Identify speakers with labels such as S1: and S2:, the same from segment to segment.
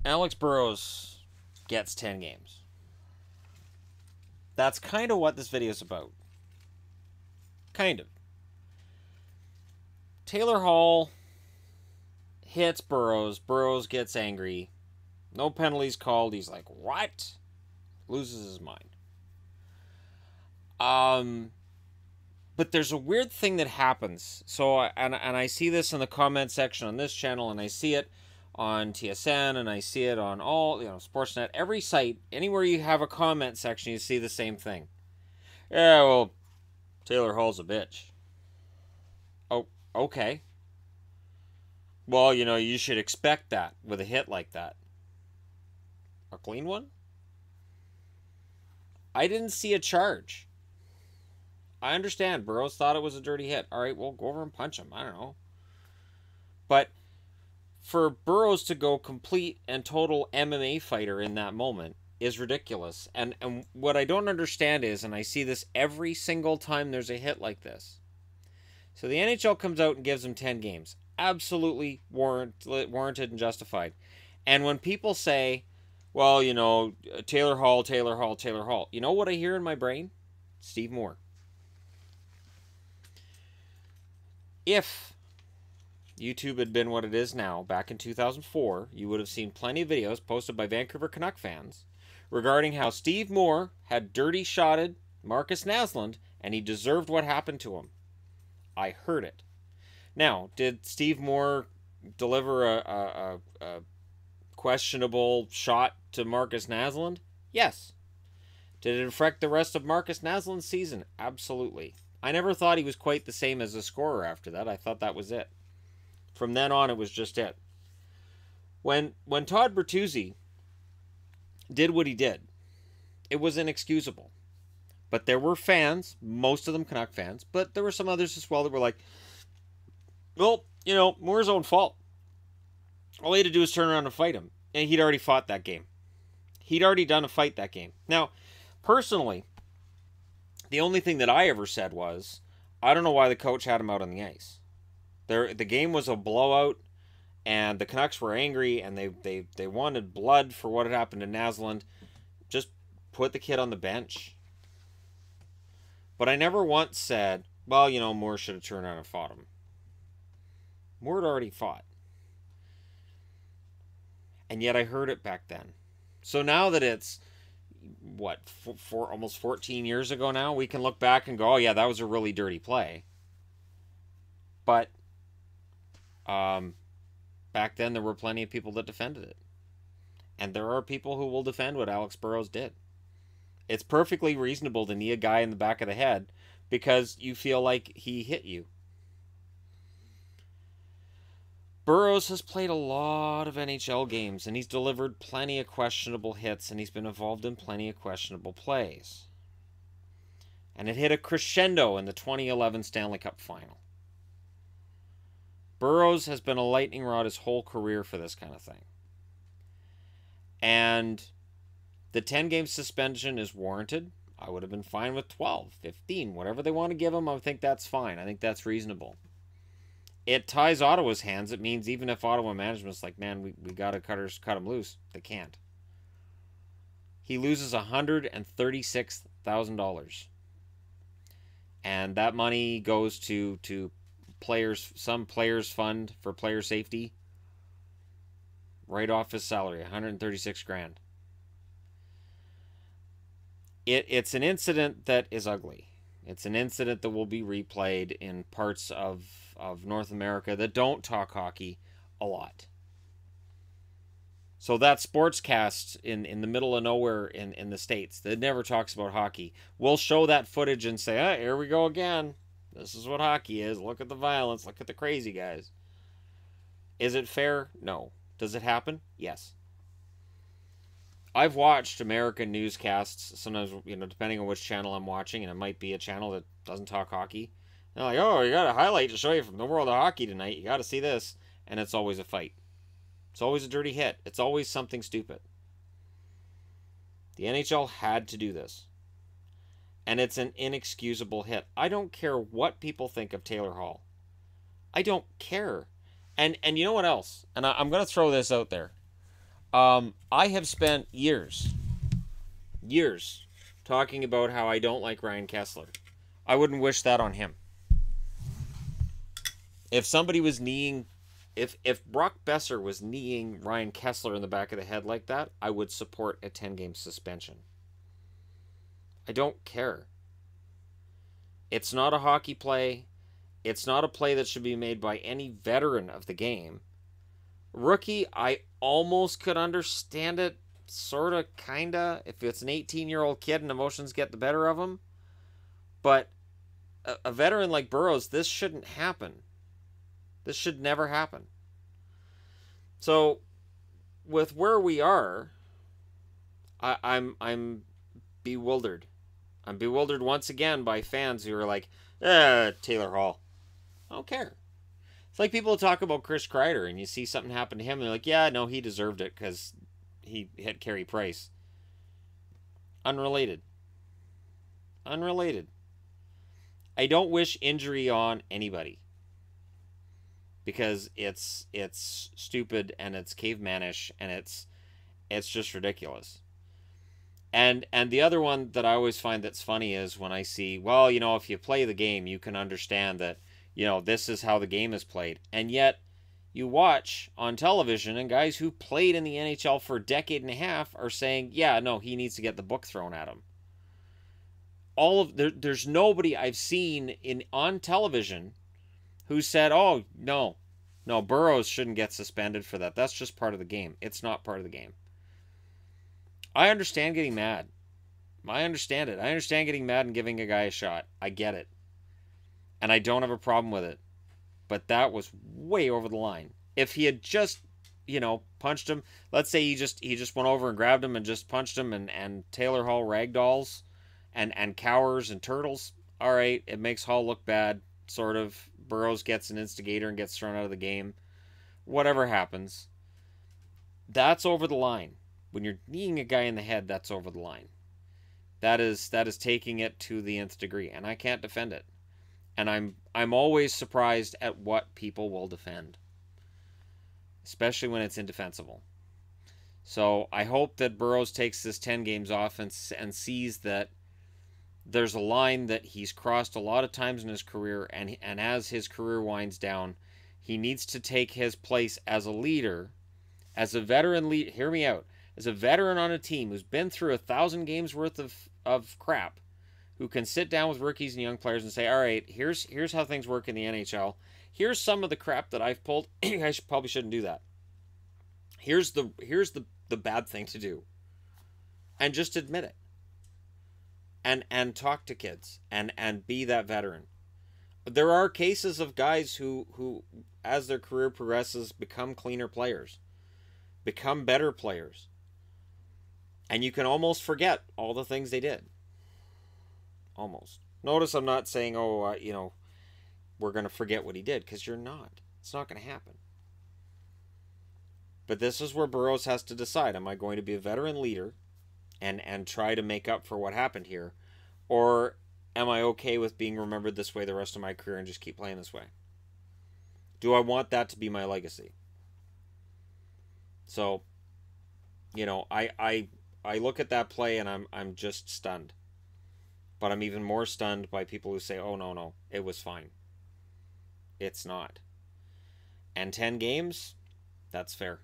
S1: Alex Burrows gets 10 games. That's kind of what this video is about. Kind of. Taylor Hall hits Burrows. Burrows gets angry. No penalties called. He's like, what? Loses his mind. But there's a weird thing that happens. So, and I see this in the comment section on this channel, and I see it on TSN, and I see it on all, Sportsnet, every site, anywhere you have a comment section, you see the same thing. Yeah, well, Taylor Hall's a bitch. Oh, okay. Well, you should expect that with a hit like that. A clean one? I didn't see a charge. I understand. Burrows thought it was a dirty hit. All right, well, go over and punch him. I don't know. But for Burrows to go complete and total MMA fighter in that moment is ridiculous. And what I don't understand is, and I see this every single time there's a hit like this. So the NHL comes out and gives him 10 games. Absolutely warranted and justified. And when people say, well, Taylor Hall, you know what I hear in my brain? Steve Moore. If YouTube had been what it is now, back in 2004, you would have seen plenty of videos posted by Vancouver Canuck fans regarding how Steve Moore had dirty shotted Marcus Naslund and he deserved what happened to him. I heard it. Now, did Steve Moore deliver a questionable shot to Marcus Naslund? Yes. Did it affect the rest of Marcus Naslund's season? Absolutely. I never thought he was quite the same as a scorer after that. I thought that was it. From then on, it was just it. When Todd Bertuzzi did what he did, it was inexcusable. But there were fans, most of them Canuck fans, but there were some others as well that were like, well, Moore's own fault. All he had to do was turn around and fight him. And he'd already fought that game. He'd already done a fight that game. Now, personally, the only thing that I ever said was, I don't know why the coach had him out on the ice. The game was a blowout, and the Canucks were angry, and they wanted blood for what had happened to Naslund. Just put the kid on the bench. But I never once said, well, Moore should have turned around and fought him. Moore had already fought. And yet I heard it back then. So now that it's, almost 14 years ago now, we can look back and go, oh yeah, that was a really dirty play. But back then there were plenty of people that defended it. And there are people who will defend what Alex Burrows did. It's perfectly reasonable to knee a guy in the back of the head because you feel like he hit you. Burrows has played a lot of NHL games, and he's delivered plenty of questionable hits, and he's been involved in plenty of questionable plays. And it hit a crescendo in the 2011 Stanley Cup Final. Burrows has been a lightning rod his whole career for this kind of thing. And the 10-game suspension is warranted. I would have been fine with 12, 15, whatever they want to give him. I think that's fine. I think that's reasonable. It ties Ottawa's hands. It means even if Ottawa management's like, man, we got to cut him loose, they can't. He loses $136,000. And that money goes to players, some players fund for player safety. Right off his salary, $136,000. It's an incident that is ugly. It's an incident that will be replayed in parts of North America that don't talk hockey a lot. So that sportscast in the middle of nowhere in the States that never talks about hockey will show that footage and say, ah, here we go again. This is what hockey is. Look at the violence. Look at the crazy guys. Is it fair? No. Does it happen? Yes. I've watched American newscasts, sometimes, depending on which channel I'm watching, and it might be a channel that doesn't talk hockey. They're like, oh, you got a highlight to show you from the world of hockey tonight. You got to see this. And it's always a fight. It's always a dirty hit. It's always something stupid. The NHL had to do this. And it's an inexcusable hit. I don't care what people think of Taylor Hall. I don't care. And you know what else? And I'm going to throw this out there. I have spent years talking about how I don't like Ryan Kessler. I wouldn't wish that on him. If somebody was kneeing, if Brock Besser was kneeing Ryan Kessler in the back of the head like that, I would support a 10-game suspension. I don't care. It's not a hockey play. It's not a play that should be made by any veteran of the game. Rookie, I almost could understand it, sort of, kind of, if it's an 18-year-old kid and emotions get the better of him. But a veteran like Burrows, this shouldn't happen. This should never happen. So, with where we are, I'm bewildered. I'm bewildered once again by fans who are like, Taylor Hall. I don't care. It's like people talk about Chris Kreider and you see something happen to him and they're like, yeah, no, he deserved it because he hit Carey Price. Unrelated. Unrelated. I don't wish injury on anybody because it's stupid and it's cavemanish and it's just ridiculous. And the other one that I always find that's funny is when I see, well, you know, if you play the game, you can understand that, you know, this is how the game is played. And yet you watch on television and guys who played in the NHL for a decade and a half are saying, yeah, no, he needs to get the book thrown at him. There's nobody I've seen on television who said, oh, no, Burrows shouldn't get suspended for that. That's just part of the game. It's not part of the game. I understand getting mad. I understand it. I understand getting mad and giving a guy a shot. I get it. And I don't have a problem with it. But that was way over the line. If he had just, you know, punched him, let's say he just went over and grabbed him and just punched him and Taylor Hall ragdolls and cowers and turtles. All right, it makes Hall look bad, sort of. Burrows gets an instigator and gets thrown out of the game. Whatever happens. That's over the line. When you're kneeing a guy in the head, that's over the line. That is taking it to the nth degree, and I can't defend it. And I'm always surprised at what people will defend, especially when it's indefensible. So I hope that Burrows takes this 10 games off and sees that there's a line that he's crossed a lot of times in his career, and as his career winds down, he needs to take his place as a leader, as a veteran leader. Hear me out. As a veteran on a team who's been through 1,000 games worth of crap, who can sit down with rookies and young players and say, all right, here's how things work in the NHL. Here's some of the crap that I've pulled. I probably shouldn't do that. Here's the bad thing to do. And just admit it. And talk to kids and be that veteran. There are cases of guys who as their career progresses, become cleaner players, become better players. And you can almost forget all the things they did. Almost. Notice I'm not saying, you know, we're going to forget what he did, because you're not. It's not going to happen. But this is where Burrows has to decide, am I going to be a veteran leader and try to make up for what happened here? Or am I okay with being remembered this way the rest of my career and just keep playing this way? Do I want that to be my legacy? So, you know, I look at that play and I'm just stunned. But I'm even more stunned by people who say, oh, no, it was fine. It's not. And 10 games, that's fair.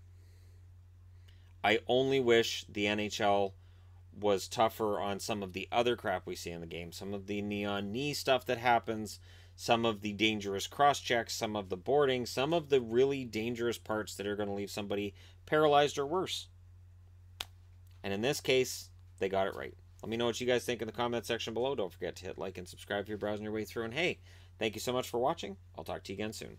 S1: I only wish the NHL was tougher on some of the other crap we see in the game. Some of the neon knee stuff that happens, some of the dangerous cross-checks, some of the boarding, some of the really dangerous parts that are going to leave somebody paralyzed or worse. And in this case, they got it right. Let me know what you guys think in the comment section below. Don't forget to hit like and subscribe if you're browsing your way through. And hey, thank you so much for watching. I'll talk to you again soon.